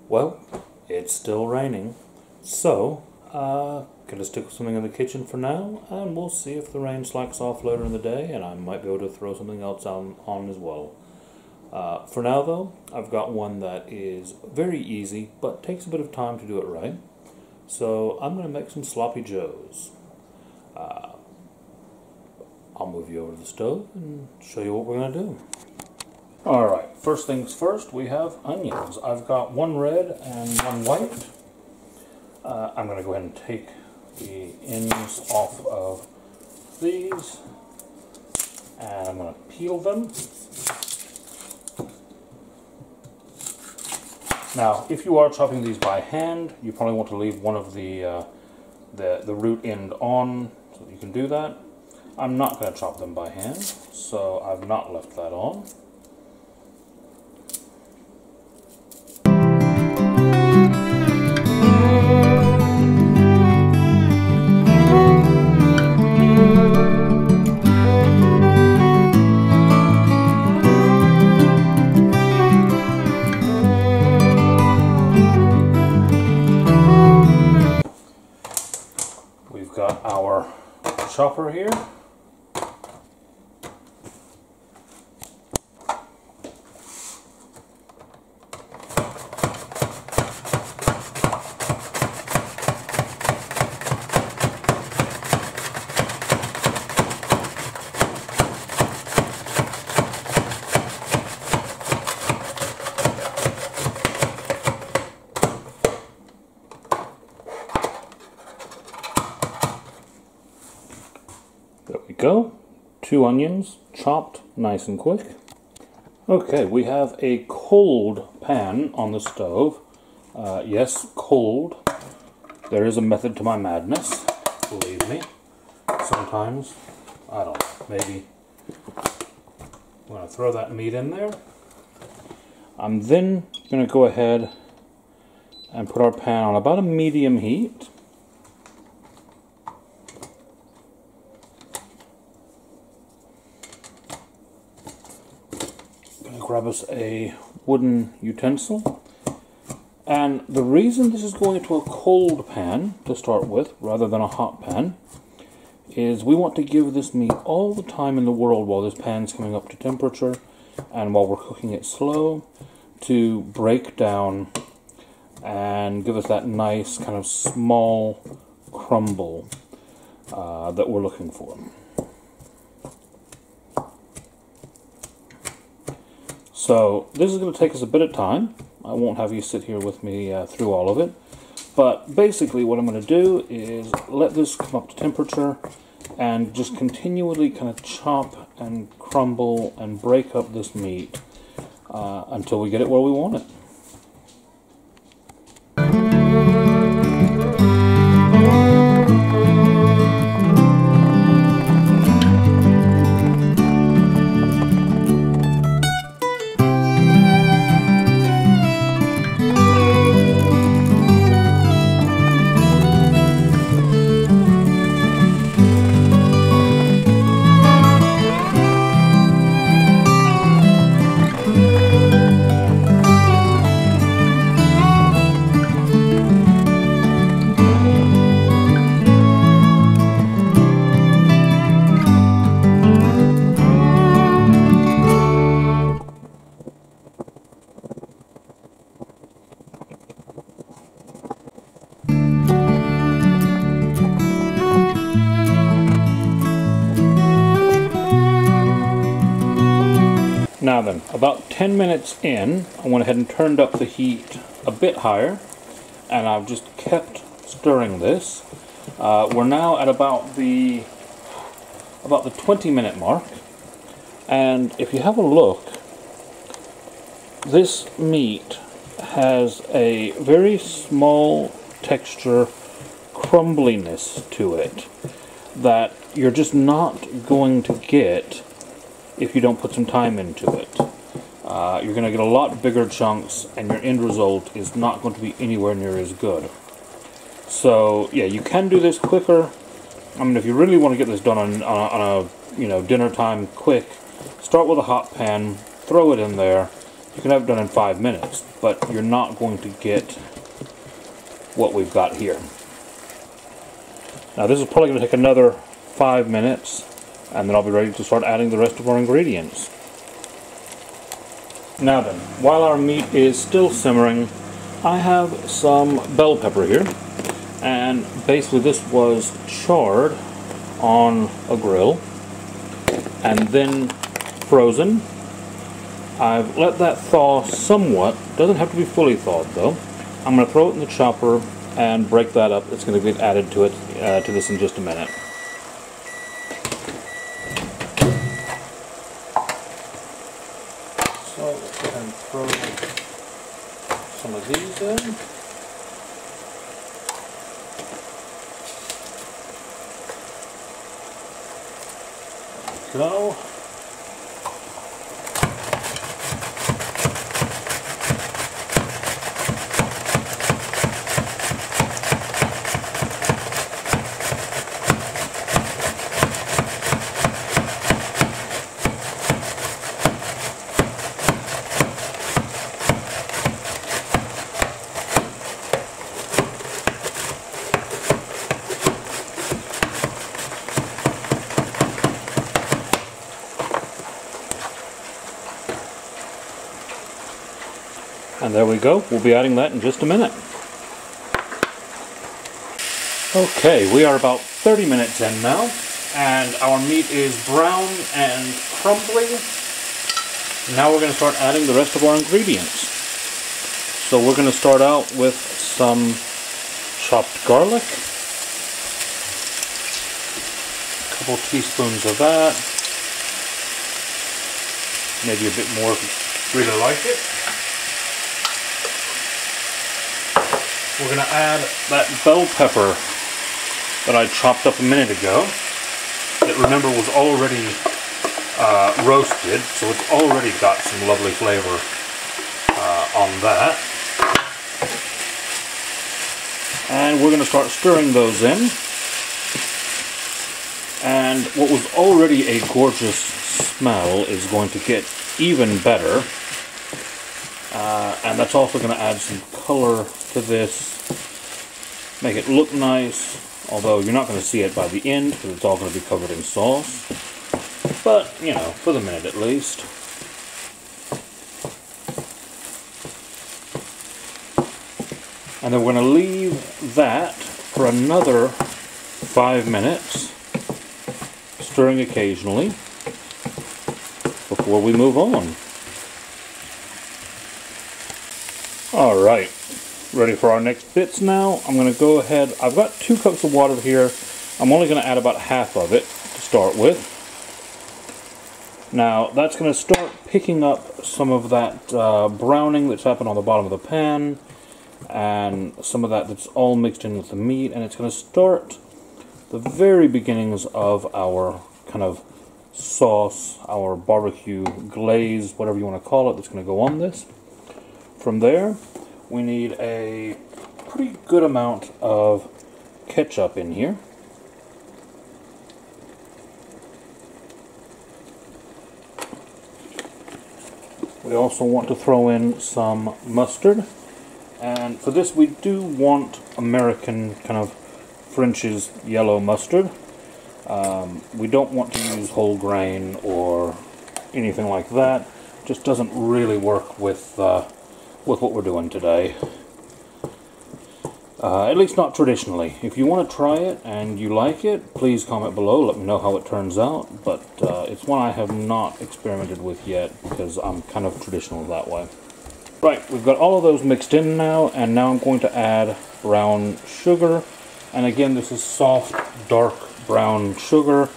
Well, it's still raining, so gonna stick with something in the kitchen for now, and we'll see if the rain slacks off later in the day, and I might be able to throw something else on as well. For now, though, I've got one that is very easy, but takes a bit of time to do it right. So I'm gonna make some sloppy joes. I'll move you over to the stove and show you what we're gonna do. Alright, first things first, we have onions. I've got one red and one white. I'm going to go ahead and take the ends off of these, and I'm going to peel them. Now, if you are chopping these by hand, you probably want to leave one of the root end on, so you can do that. I'm not going to chop them by hand, so I've not left that on. We've got our chopper here. There we go. 2 onions, chopped nice and quick. Okay, we have a cold pan on the stove. Yes, cold. There is a method to my madness, believe me. Sometimes, I don't know, maybe I'm going to throw that meat in there. I'm then going to go ahead and put our pan on about a medium heat. Grab us a wooden utensil, and the reason this is going into a cold pan to start with rather than a hot pan is we want to give this meat all the time in the world while this pan's coming up to temperature and while we're cooking it slow to break down and give us that nice kind of small crumble that we're looking for. So this is going to take us a bit of time. I won't have you sit here with me through all of it. But basically what I'm going to do is let this come up to temperature and just continually kind of chop and crumble and break up this meat until we get it where we want it. Now then, about 10 minutes in, I went ahead and turned up the heat a bit higher, and I've just kept stirring this. We're now at about the 20-minute mark, and if you have a look, this meat has a very small texture crumbliness to it that you're just not going to get if you don't put some time into it. You're going to get a lot bigger chunks, and your end result is not going to be anywhere near as good. So yeah, you can do this quicker. I mean, if you really want to get this done on a dinner time quick, start with a hot pan, throw it in there. You can have it done in 5 minutes, but you're not going to get what we've got here. Now this is probably going to take another 5 minutes, and then I'll be ready to start adding the rest of our ingredients. Now then, while our meat is still simmering, I have some bell pepper here, and basically this was charred on a grill and then frozen. I've let that thaw somewhat. Doesn't have to be fully thawed though. I'm going to throw it in the chopper and break that up. It's going to get added to it to this in just a minute. So let's go ahead and throw some of these in. There we go. And there we go. We'll be adding that in just a minute. Okay, we are about 30 minutes in now, and our meat is brown and crumbly. Now we're going to start adding the rest of our ingredients. So we're going to start out with some chopped garlic, a couple teaspoons of that, maybe a bit more if you really like it. We're going to add that bell pepper that I chopped up a minute ago, that remember was already roasted, so it's already got some lovely flavor on that. And we're going to start stirring those in. And what was already a gorgeous smell is going to get even better. And that's also going to add some color to this, make it look nice, although you're not going to see it by the end because it's all going to be covered in sauce. But, you know, for the minute at least. And then we're going to leave that for another 5 minutes, stirring occasionally, before we move on. Alright, ready for our next bits now. I'm going to go ahead, I've got 2 cups of water here. I'm only going to add about half of it to start with. Now that's going to start picking up some of that browning that's happened on the bottom of the pan, and some of that's all mixed in with the meat, and it's going to start the very beginnings of our kind of sauce, our barbecue glaze, whatever you want to call it, that's going to go on this. From there, we need a pretty good amount of ketchup in here. We also want to throw in some mustard. And for this we do want American kind of French's yellow mustard. We don't want to use whole grain or anything like that. It just doesn't really work with what we're doing today. At least not traditionally. If you want to try it and you like it, please comment below, let me know how it turns out, but it's one I have not experimented with yet because I'm kind of traditional that way. Right, we've got all of those mixed in now, and now I'm going to add brown sugar, and again this is soft, dark brown sugar.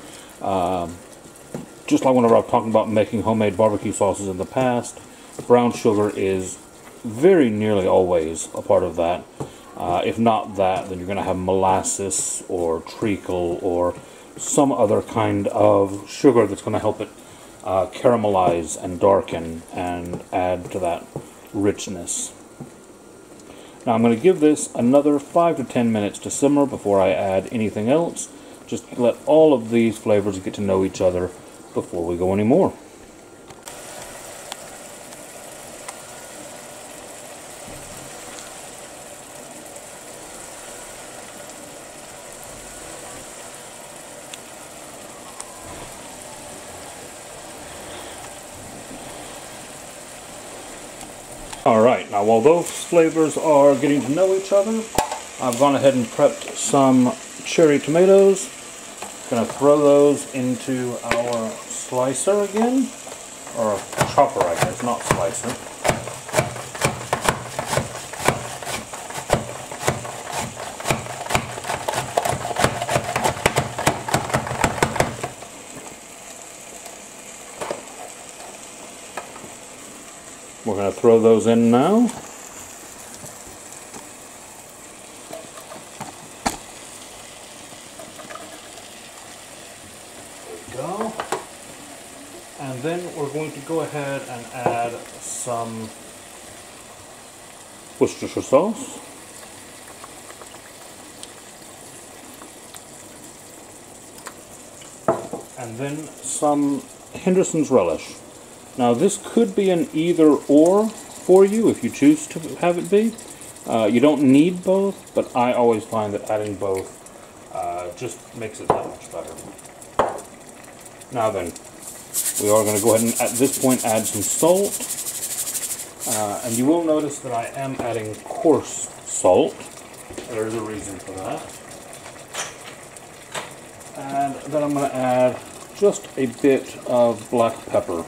Just like whenever I've talked about making homemade barbecue sauces in the past, brown sugar is very nearly always a part of that. If not that, then you're going to have molasses or treacle or some other kind of sugar that's going to help it caramelize and darken and add to that richness. Now I'm going to give this another 5 to 10 minutes to simmer before I add anything else. Just let all of these flavors get to know each other before we go any more. Alright, now while those flavors are getting to know each other, I've gone ahead and prepped some cherry tomatoes. Gonna throw those into our slicer again, or chopper I guess, not slicer. We're going to throw those in now. There we go. And then we're going to go ahead and add some Worcestershire sauce. And then some Henderson's relish. Now this could be an either or for you if you choose to have it be. You don't need both, but I always find that adding both just makes it that much better. Now then, we are going to go ahead and at this point add some salt. And you will notice that I am adding coarse salt. There is a reason for that. And then I'm going to add just a bit of black pepper.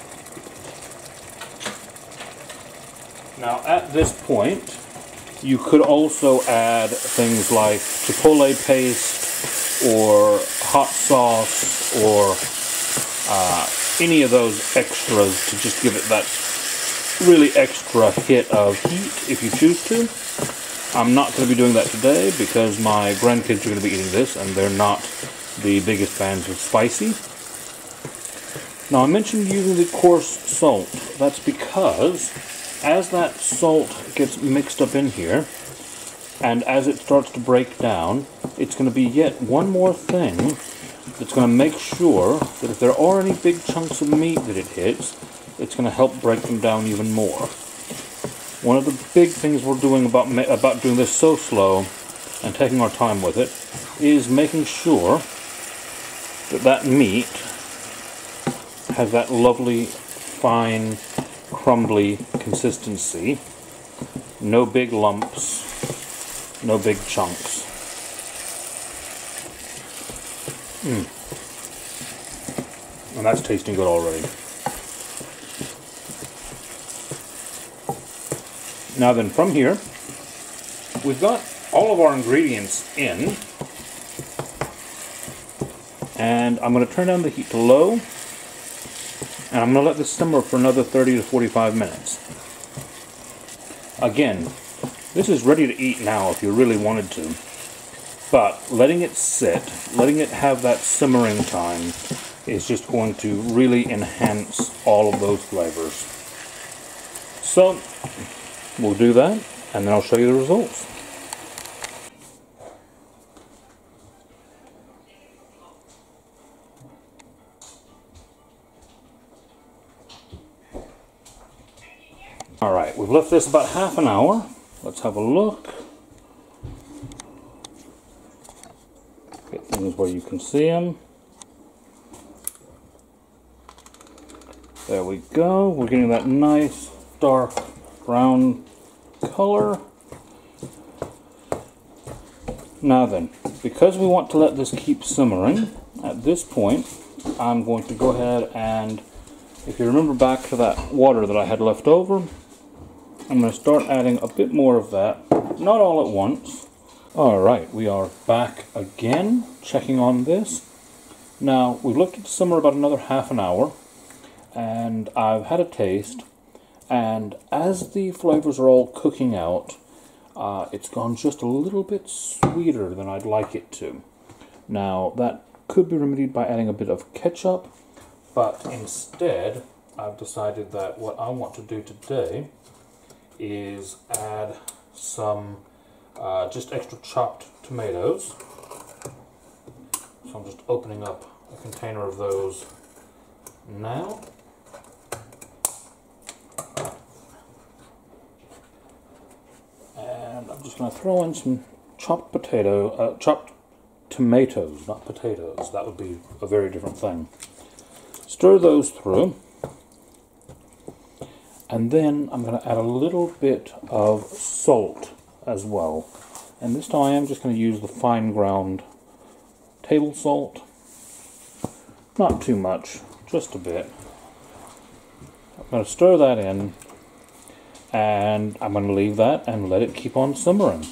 Now at this point, you could also add things like chipotle paste or hot sauce or any of those extras to just give it that really extra hit of heat if you choose to. I'm not going to be doing that today because my grandkids are going to be eating this and they're not the biggest fans of spicy. Now I mentioned using the coarse salt. That's because as that salt gets mixed up in here, and as it starts to break down, it's going to be yet one more thing that's going to make sure that if there are any big chunks of meat that it hits, it's going to help break them down even more. One of the big things we're doing about doing this so slow and taking our time with it is making sure that that meat has that lovely, fine, crumbly consistency. No big lumps, no big chunks. And that's tasting good already. Now then, from here, we've got all of our ingredients in, and I'm going to turn down the heat to low, and I'm going to let this simmer for another 30 to 45 minutes. Again, this is ready to eat now if you really wanted to, but letting it sit, letting it have that simmering time is just going to really enhance all of those flavors. So, we'll do that, and then I'll show you the results. Alright, we've left this about half an hour. Let's have a look. Get things where you can see them. There we go. We're getting that nice dark brown color. Now then, because we want to let this keep simmering, at this point I'm going to go ahead and, if you remember back to that water that I had left over, I'm going to start adding a bit more of that, not all at once. Alright, we are back again, checking on this. Now, we've left it to simmer about another half an hour, and I've had a taste, and as the flavors are all cooking out, it's gone just a little bit sweeter than I'd like it to. Now, that could be remedied by adding a bit of ketchup, but instead, I've decided that what I want to do today is add some just extra chopped tomatoes. So I'm just opening up a container of those now. And I'm just going to throw in some chopped tomatoes, not potatoes. That would be a very different thing. Stir those through. And then I'm going to add a little bit of salt as well. And this time I'm just going to use the fine ground table salt. Not too much, just a bit. I'm going to stir that in, and I'm going to leave that and let it keep on simmering.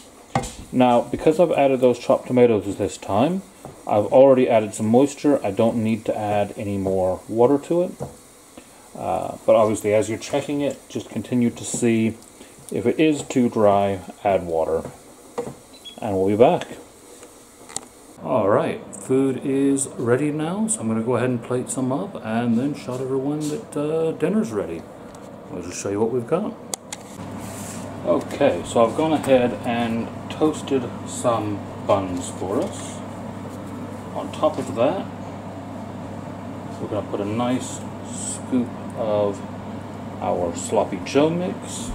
Now, because I've added those chopped tomatoes this time, I've already added some moisture. I don't need to add any more water to it. But obviously, as you're checking it, just continue to see if it is too dry, add water. And we'll be back. Alright, food is ready now, so I'm going to go ahead and plate some up and then show everyone that dinner's ready. I'll just show you what we've got. Okay, so I've gone ahead and toasted some buns for us. On top of that, we're going to put a nice scoop of our sloppy Joe mix.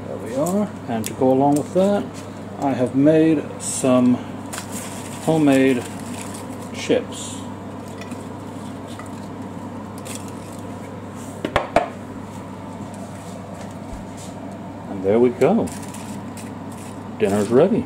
There we are. And to go along with that, I have made some homemade chips. And there we go. Dinner's ready.